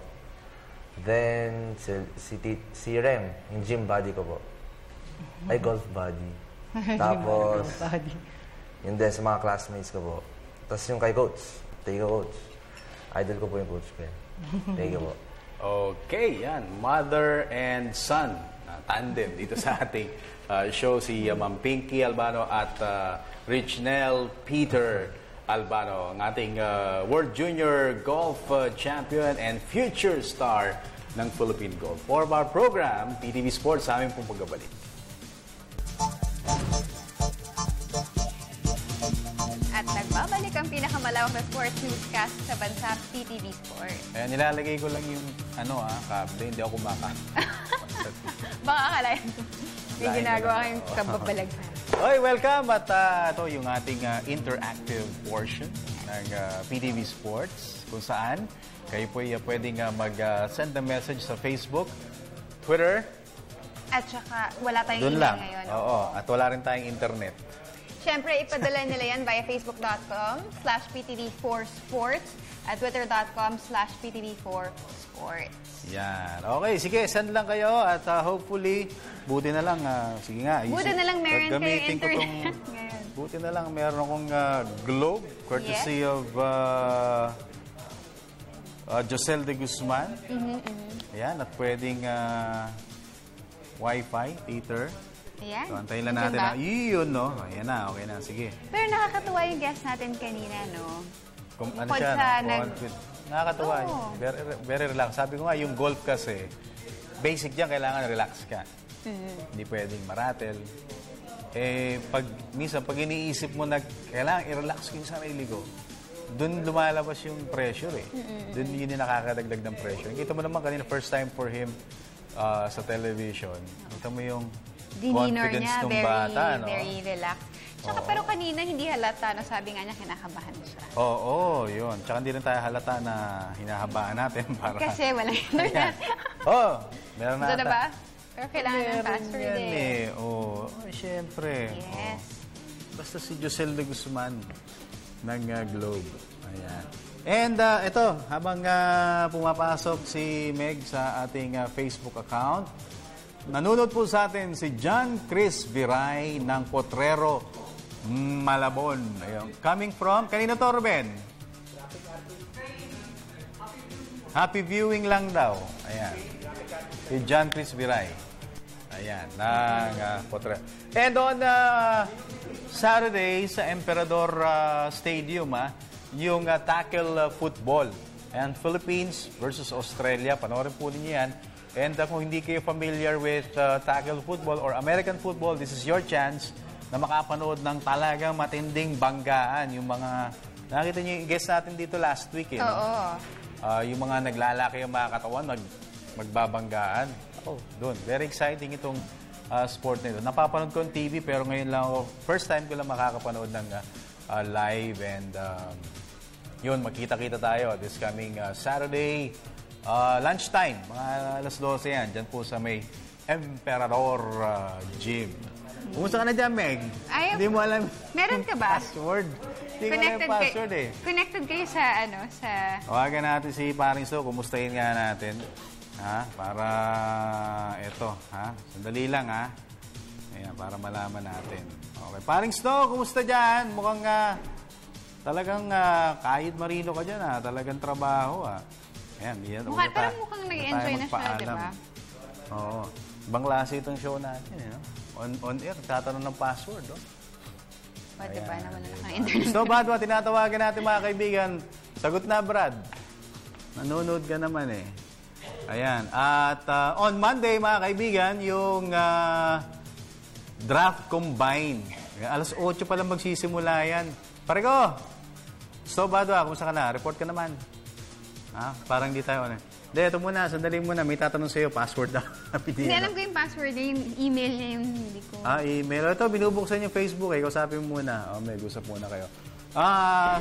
Then, si Rem, yung gym buddy ko po. Ay, golf buddy. Tapos, yun din sa mga classmates ko po. Tapos yung kay coach. Thank you, coach. Idol ko po yung coach ko. Thank you po.
Okay, yan. Mother and son. Tandem dito sa ating show. Si Ma'am Pinky Albano at Richnel Peter Albano, ang ating World Junior Golf Champion and future star ng Philippine Golf. For our program, PTV Sports, sa aming pong pagbabalik.
At nagbabalik ang pinakamalawak na sports newscast sa bansa, PTV Sports.
Ayan, nilalagay ko lang yung kable, hindi ako kumaka.
Baka akalain ko. May ginagawa kayong kababalaghan.
Okay, welcome. At ito yung ating interactive portion ng PTV Sports, kung saan kayo po pwedeng mag-send a message sa Facebook, Twitter.
At saka wala tayong
doon
email
lang.
ngayon.
Oo, at wala rin tayong internet.
Siyempre, ipadala nila yan via facebook.com/PTV4Sports at twitter.com/PTV4Sports.
Yan. Okay, sige, send lang kayo at hopefully, buti na lang, sige nga.
Buti na lang meron kayong internet ngayon.
Buti na lang meron akong globe, courtesy of Josel de Guzman. Ayan, at pwedeng Wi-Fi, Peter.
Ayan.
So, antayin lang natin na, yun, no? Ayan na, okay na, sige.
Pero nakakatuwa yung guest natin kanina, no?
Ano siya, nakakatuwa. Very, very relax. Sabi ko nga, yung golf kasi, basic dyan, kailangan relax ka. Hindi pwedeng maratel. Minsan, pag iniisip mo na kailangan i-relax ko yung sarili ko, doon lumalabas yung pressure eh. Doon yun yung nakakadagdag ng pressure. Kita mo naman kanina, first time for him sa television. Kita mo yung confidence ng bata, no?
Very relaxed. Tsaka pero kanina hindi halata na sabi nga niya kinakabahan siya.
Oo, yun. Tsaka hindi rin tayo halata na hinahabaan natin para...
Kasi walang internet.
Meron na
ata. Ba? Pero kailangan ng password
eh. Siyempre.
Yes.
Basta si Josel de Guzman ng Globe. Ayan. And ito, habang pumapasok si Meg sa ating Facebook account, nanonood po sa atin si John Chris Viray ng Potrero, Malabon. Ayun. Coming from, kanina to, Ruben? Happy viewing lang daw. Ayan. Si John Chris Viray. Ayan, ng Potrero. And on Saturday sa Emperador Stadium, yung tackle football. Ayan, Philippines versus Australia. Panoorin po ninyo yan. And kung hindi kayo familiar with tackle football or American football, this is your chance na makapanood ng talagang matinding banggaan. Yung mga, nakita niyo yung guest natin dito last week, eh.
Oo.
Yung mga naglalaki yung mga katawan, magbabanggaan. Doon. Very exciting itong sport nito. Napapanood ko yung TV, pero ngayon lang ako, first time ko lang makakapanood ng live. And yun, magkita-kita tayo this coming Saturday. Lunchtime, mga alas 12 yan, dyan po sa may Emperador Gym. Kumusta ka na dyan, Meg? Hindi mo alam
meron ka ba?
Password. Hindi ko alam yung password
Connected kayo sa sa...
Tawagan natin si Paring So. Kumustahin nga natin. Para ito. Sandali lang, Ayan, para malaman natin. Okay. Paring Snow, kumusta dyan? Mukhang talagang kahit marino ka dyan, Talagang trabaho, Ayan, yan.
Pero mukhang nag-enjoy na siya, di ba?
Oo. Ibang klase itong show natin, On air, tatanong ng password,
Pwede ba naman na naka-internet?
So, Badwa, tinatawagan natin mga kaibigan. Sagot na, Brad. Nanonood ka naman, Ayan. At on Monday, mga kaibigan, yung draft combine. Alas 8 pa lang magsisimula yan. Pare ko! So, Badwa, kumusta ka na? Report ka naman. Parang di tayo, Hindi, ito muna. Sandali muna. May tatanong sa'yo. Password na.
Hindi, alam ko yung password niya. Yung email niya yung hindi ko.
Email. Ito, binubuksan yung Facebook. Kausapin mo muna. May usap muna kayo.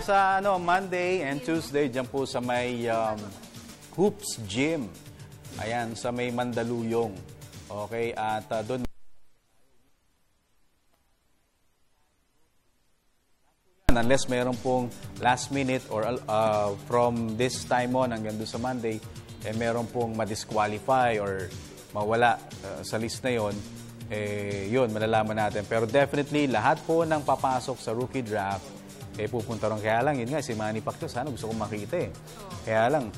Sa Monday and Tuesday, dyan po sa may Hoops Gym. Ayan, sa may Mandaluyong. Okay, at doon unless meron pong last minute or from this time on hanggang doon sa Monday, meron pong ma-disqualify or mawala sa list na yon, yun, malalaman natin. Pero definitely, lahat po ng papasok sa rookie draft, pupunta rin. Kaya lang, yun nga, si Manny Pacquiao, sana gusto kong makita Kaya lang,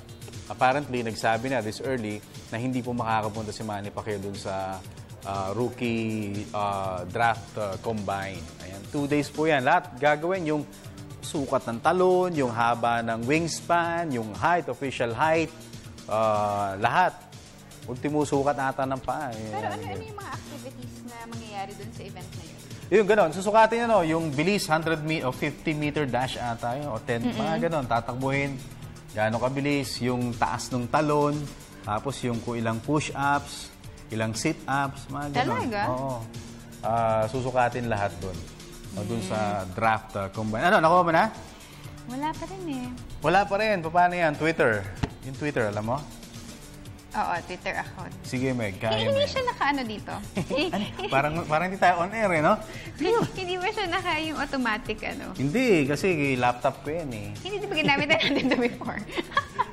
apparently, nagsabi na this early na hindi po makakapunta si Manny Pacquiao dun sa rookie draft combine. Ayan, 2 days po yan. Lahat gagawin yung sukat ng talon, yung haba ng wingspan, yung height, official height, lahat. Ultimo sukat ata ng paa.
Pero ano yung mga activities na mangyayari dun sa event na yun?
Yung gano'n, susukatin yung bilis, 50 meter dash ata yun, o 10, mga gano'n, tatakbuhin. Gano'ng kabilis, yung taas ng talon, tapos yung ilang push-ups, ilang sit-ups, mga gano'n.
Talaga?
Oo. Susukatin lahat doon. Doon sa draft combine. Ano, nakuha mo na?
Wala pa rin
Wala pa rin. Paano yan? Twitter. Yung Twitter, alam mo?
Oo, Twitter account.
Sige, Meg. Kaya
hindi siya naka-ano dito.
parang hindi tayo on air, no?
Hindi ba siya naka yung automatic,
Hindi, kasi laptop ko yan,
Hindi, di ba ginamit natin ito before?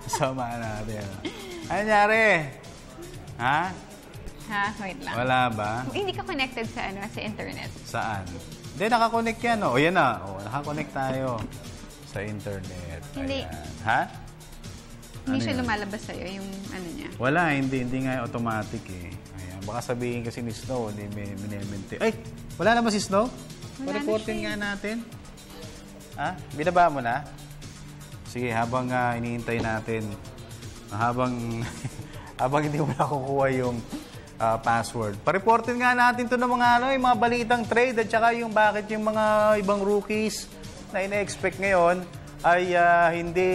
Sama natin. Ano nangyari?
Wait lang.
Wala ba?
Hindi ka connected sa sa internet.
Saan? Hindi, nakakonect yan, O, yan na. Nakakonect tayo sa internet.
Hindi.
Ayan.
Hindi siya lumalabas sa'yo, yung niya.
Wala, hindi nga automatic Ayan, baka sabihin kasi ni Snow, hindi minemente. Ay, wala naman si Snow? Pa-reportin nga natin. Binaba mo na? Sige, habang iniintay natin, habang hindi mo nakukuha yung password. Pa-reportin nga natin to ng mga yung mga balitang trade at saka yung bakit yung mga ibang rookies na ina-expect ngayon ay hindi...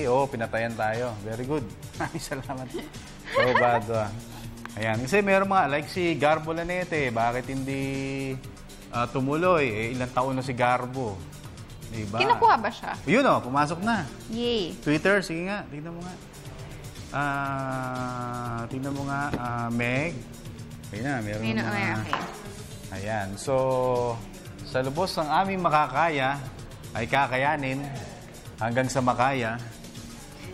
pinatayan tayo. Very good. Maraming salamat. So bad. Ayan. Kasi meron mga, like si Garbo Lanete, bakit hindi tumuloy? Ilang taon na si Garbo. Diba?
Kinukuha ba siya?
Yun pumasok na.
Yay.
Twitter, sige nga. Tignan mo nga. Tignan mo nga, Meg. Ayun na, meron na mga...
Okay.
Ayan. So, sa lubos ng aming makakaya, ay kakayanin hanggang sa makaya.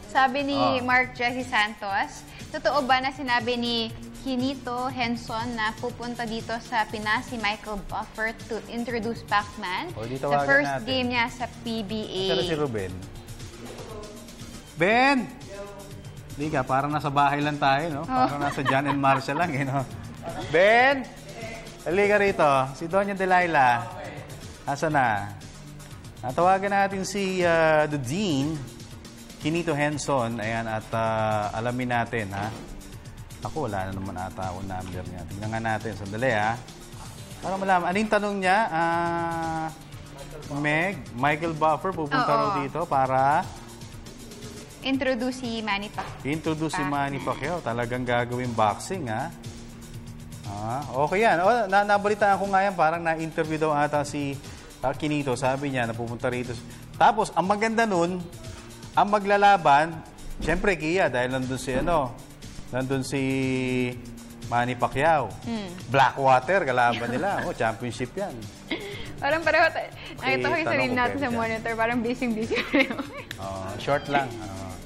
Sabi ni Mark Jesse Santos, totoo ba na sinabi ni Quinito Henson na pupunta dito sa Pinas si Michael Buffer to introduce Pac-Man sa first game niya sa PBA?
Ito si Ruben. Ben! Hindi ka, parang nasa bahay lang tayo, no? Parang nasa John and Marcia lang, no? Ben! Halika rito. Si Doña Delilah. Asa na? Natawagan natin si the Dean, Quinito Henson. Ayan, at alamin natin, Ako, wala na naman ata ako number niya. Tignan nga natin. Sandali, para malaman. Ano yung tanong niya? Michael Buffer pupunta raw dito para...
Introduce si Manny Pacquiao.
Introduce si Manny Pacquiao. Talagang gagawin boxing, okay yan. Nabalitaan ko nga yan. Parang na-interview daw ata si Quinito. Sabi niya, napupunta rito. Tapos, ang maganda nun, ang maglalaban, syempre, Kia, dahil nandun si Manny Pacquiao. Blackwater, kalaban nila. Championship yan.
Parang pareho. Nakita ko yung sarili natin sa monitor. Parang busy-busy.
Short lang.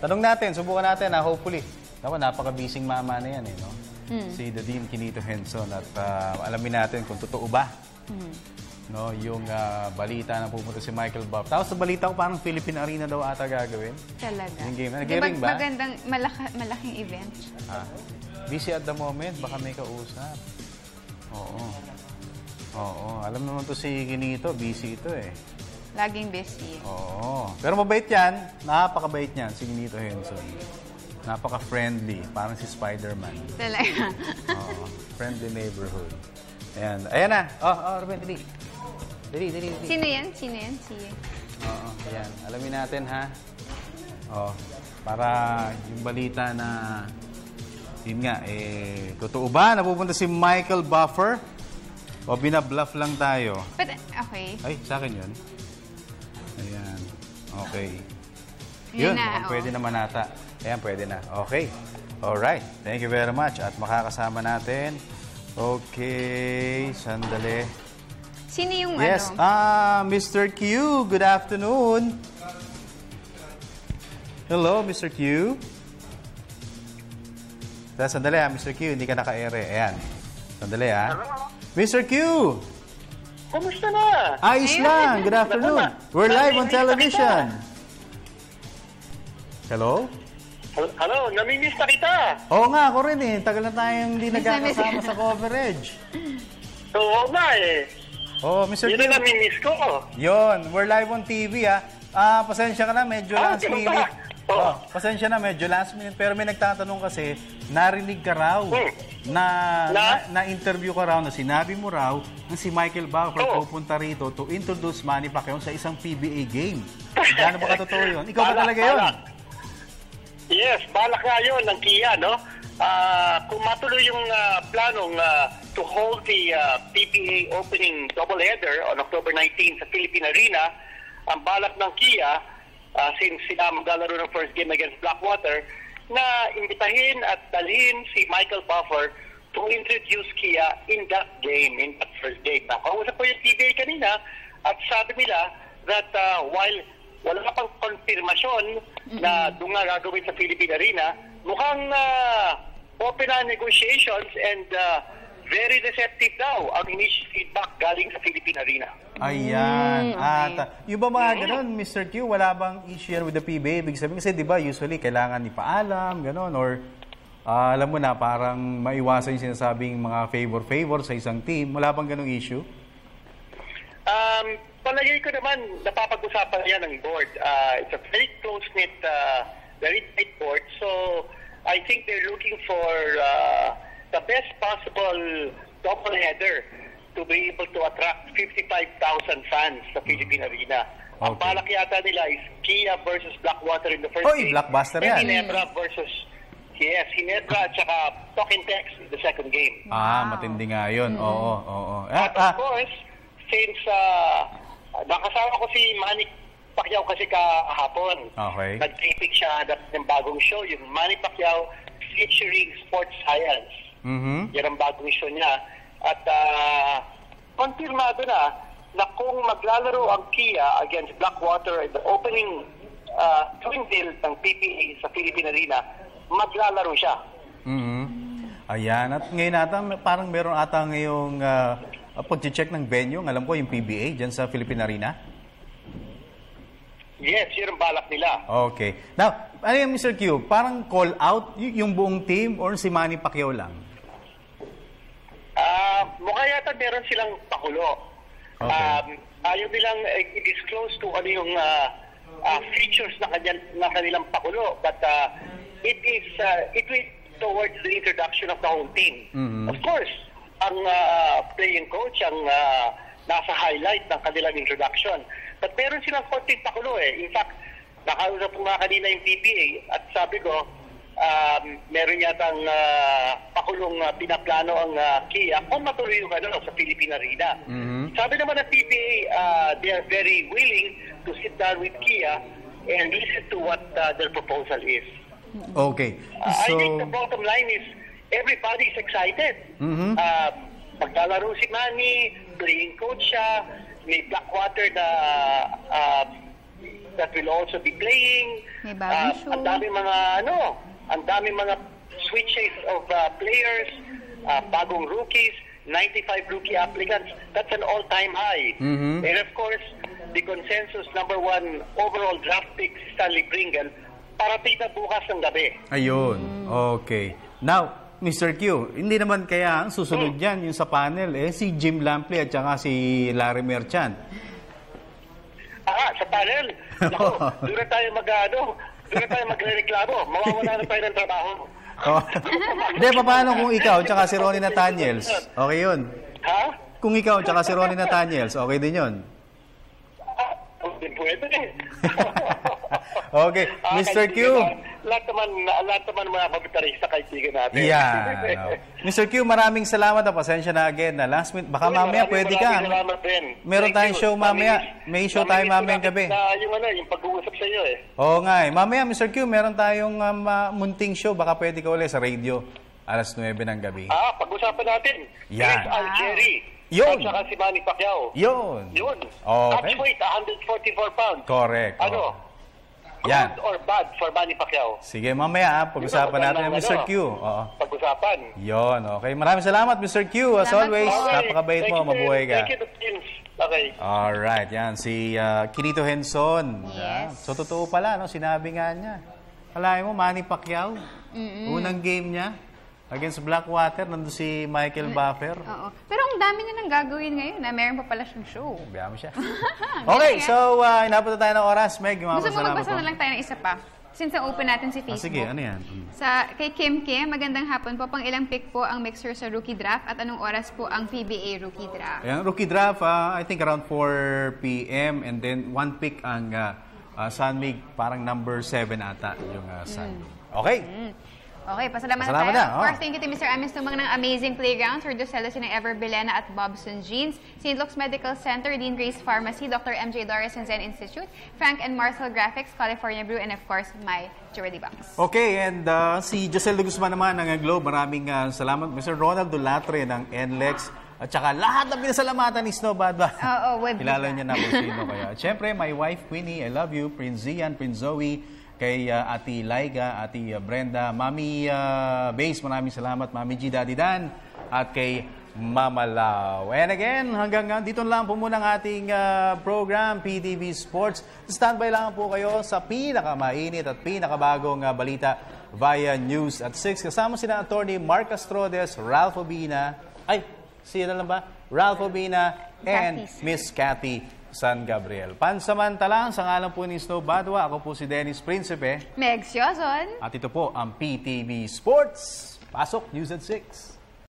Tanong natin, subukan natin, hopefully. Napaka-busy mama na yan, no? Si Dadine Quinito Henson. At alamin natin kung totoo ba no, yung balita na pupunta si Michael Buff. Tapos sa balita ko, parang Philippine Arena daw ata gagawin.
Talaga.
Yung game. Nag-ring ba?
Magandang, malaking event.
Busy at the moment. Baka may kausap. Oo. Alam naman to si Quinito. Busy ito eh.
Laging busy.
Oo. Pero mabait yan. Napakabait yan si Quinito Henson. Napaka-friendly. Parang si Spider-Man.
Talaga.
Friendly neighborhood. Ayan na. Ruben, dali.
Sino yan? Si...
Ayan. Alamin natin, ha? Para yung balita na, yun nga, totoo ba? Napupunta si Michael Buffer? O binabluff lang tayo?
But, okay.
Ay, sa akin yun. Ayan. Okay. Yun, pwede naman ata. Ayan, pwede na. Okay. Alright. Thank you very much. At makakasama natin. Okay. Sandali.
Sino yung
yes, Mr. Q. Good afternoon. Hello, Mr. Q. Sandali Mr. Q. Hindi ka naka-ere. Ayan. Sandali Mr. Q.
Kumusta na?
Ayos lang. Good afternoon. We're live on television. Hello?
Hello, namimiss na kita.
Oo nga, ako rin eh. Tagal na tayong hindi nagkakasama sa coverage.
Oo nga eh.
Mr.
Yun na namimiss ko.
Yun, we're live on TV pasensya ka na, medyo last minute. Pasensya na, medyo last minute. Pero may nagtatanong kasi, narinig ka raw na interview ka raw, na sinabi mo raw na si Michael Buffer pupunta rito to introduce Manny Pacquiao sa isang PBA game. Gano'n ba katotoo yun? Ikaw ba talaga yun?
Yes, balak nga yun ng Kia, no? Kung matuloy yung planong to hold the PBA opening doubleheader on October 19 sa Philippine Arena, ang balak ng Kia, since sila maglalaro ng first game against Blackwater, na imbitahin at dalhin si Michael Buffer to introduce Kia in that game, in that first game. Nakausap po yung PBA kanina at sabi nila that while wala pang konfirmasyon na doon nga gagawin sa Philippine Arena, mukhang open na negotiations and very receptive daw ang initial feedback galing sa Philippine Arena.
Ayan. Yung ba mga ganun, Mr. Q, wala bang i-share with the PBA? Ibig sabihin, kasi di ba usually kailangan ipaalam, ganun, or alam mo na, parang maiwasan yung sinasabing mga favor sa isang team. Wala bang ganung issue?
Palagay ko naman, napapag-usapan yan ng board. It's a very close-knit, very tight board. So, I think they're looking for the best possible doubleheader to be able to attract 55,000 fans sa Philippine Arena. Okay. Ang balak yata nila is Kia versus Blackwater in the first game.
Blockbuster
and
yan.
Ginebra versus, Ginebra at saka Talking-Tex in the second game.
Matindi nga yun. Oo.
At of course, since nakasama ko si Manny Pacquiao kasi kahapon.
Okay.
Nag-taping siya ng bagong show, yung Manny Pacquiao featuring sports science. Yan ang bagong show niya. At konfirmado na kung maglalaro ang Kia against Blackwater in the opening twin deal ng PBA sa Philippine Arena, maglalaro siya.
Ayan. At ngayon ata, parang meron ata ngayong pag-check ng venue, alam ko yung PBA dyan sa Philippine Arena?
Yes, yun ang balak nila.
Okay. Now, ano yung Mr. Q? Parang call out yung buong team or si Manny Pacquiao lang?
Mukha yata meron silang pakulo.
Okay.
Ayaw nilang i-disclose kung ano yung features na kanilang pakulo. But it will towards the introduction of the whole team. Of course, ang playing coach ang nasa highlight ng kanilang introduction. But meron silang konting pakulo eh. In fact, nakausap ko nga kanina yung PBA at sabi ko, meron yatang pakulong pinaplano ang Kia kung matuloy yung sa Philippine Arena. Sabi naman ng PBA, they are very willing to sit down with Kia and listen to what their proposal is.
Okay.
I think the bottom line is everybody is excited. Maglalaro si Manny, playing coach siya, may Blackwater na that will also be playing.
May bagong show.
Ang dami mga switches of players, bagong rookies, 95 rookie applicants. That's an all-time high. And of course, the consensus number 1 overall draft pick, Stanley Pringle, parating na bukas ng gabi.
Ayun. Okay. Now, Mr. Q, hindi naman kaya ang susunod yan, yung sa panel, si Jim Lampley at saka si Larry Merchant.
Sa panel? Naku, doon na tayo magreklamo. Mawawala na tayo ng trabaho.
Hindi, paano kung ikaw at saka si Ronnie Nathaniels? Okay yun.
Ha?
Kung ikaw at saka si Ronnie Nathaniels, okay din yun.
Pwede.
Okay, Mr. Q.
Lahat naman mga kapitalista kaibigan natin.
Yeah. Mr. Q, maraming salamat. Pasensya na again na last minute. Baka mamaya pwede ka. Meron tayong show mamaya. May show tayo mamaya gabi.
Yung pag-uusap sa iyo
Oo nga Mamaya, Mr. Q, meron tayong munting show. Baka pwede ka ulit sa radio. Alas 9 ng gabi.
Pag-usapan natin.
Yan.
Chris Algeri.
Yun.
At saka si Manny Pacquiao.
Yun.
Okay. Catch weight, 144 pounds.
Correct.
Good or bad for Manny Pacquiao?
Sige, mamaya pag-usapan natin Mr. Q.
Pag-usapan.
Yun, okay. Maraming salamat, Mr. Q. As always, napakabait mo, mabuhay ka.
Thank you to teams. Okay.
Alright, yan. Si Kinito Henson.
Yes.
So, totoo pala, no? Sinabi nga niya. Alain mo, Manny Pacquiao, unang game niya, against Blackwater, nandun si Michael Buffer.
Oo. Pero ang dami niya nang gagawin ngayon na meron pa pala siyang show.
Biya mo siya. Okay, so inabot na tayo ng oras. Meg,
gusto mo magbasa na lang tayo ng isa pa? Since na-open natin si Facebook.
Sige, ano yan?
Kay Kim Kim, magandang hapon po. Pang ilang pick po ang mixer sa rookie draft at anong oras po ang PBA rookie draft?
Ayan, rookie draft, I think around 4 p.m. and then 1 pick ang Sunmig, parang number 7 ata yung Sunmig. Okay.
Okay, pasalamat na tayo. Of course, thank you to Mr. Amis Tumang ng Amazing Playground, Sir Ducelo ng Ever Belena at Bobson Jeans, St. Luke's Medical Center, Dean Grace Pharmacy, Dr. MJ Doris and Zen Institute, Frank and Marcel Graphics, California Brew, and of course, my Jewelry Box.
Okay, and si Giselle de Guzman naman ng Globe, maraming salamat. Mr. Ronald Dulatre ng NLEX, at saka lahat ng pinasalamatan ni Snow Badba. Kilala niya na kung sino kaya. At syempre, my wife Queenie, I love you, Prince Zian, Prince Zoe, kay Ati Laiga, Ati Brenda, Mami Base, maraming salamat, Mami G, Daddy Dan, at kay Mama Lau. And again, hanggang dito lang po muna ang ating program, PTV Sports. Standby lang po kayo sa pinakamainit at pinakabagong balita via News at 6. Kasama sila Attorney Mark Castrodes, Ralph Obina, Ralph Obina, and Miss Cathy San Gabriel. Pansamantalang, sa ngalan po ni Snow Badwa, ako po si Dennis Principe.
Meg Siozon.
At ito po ang PTV Sports. Pasok, News at 6.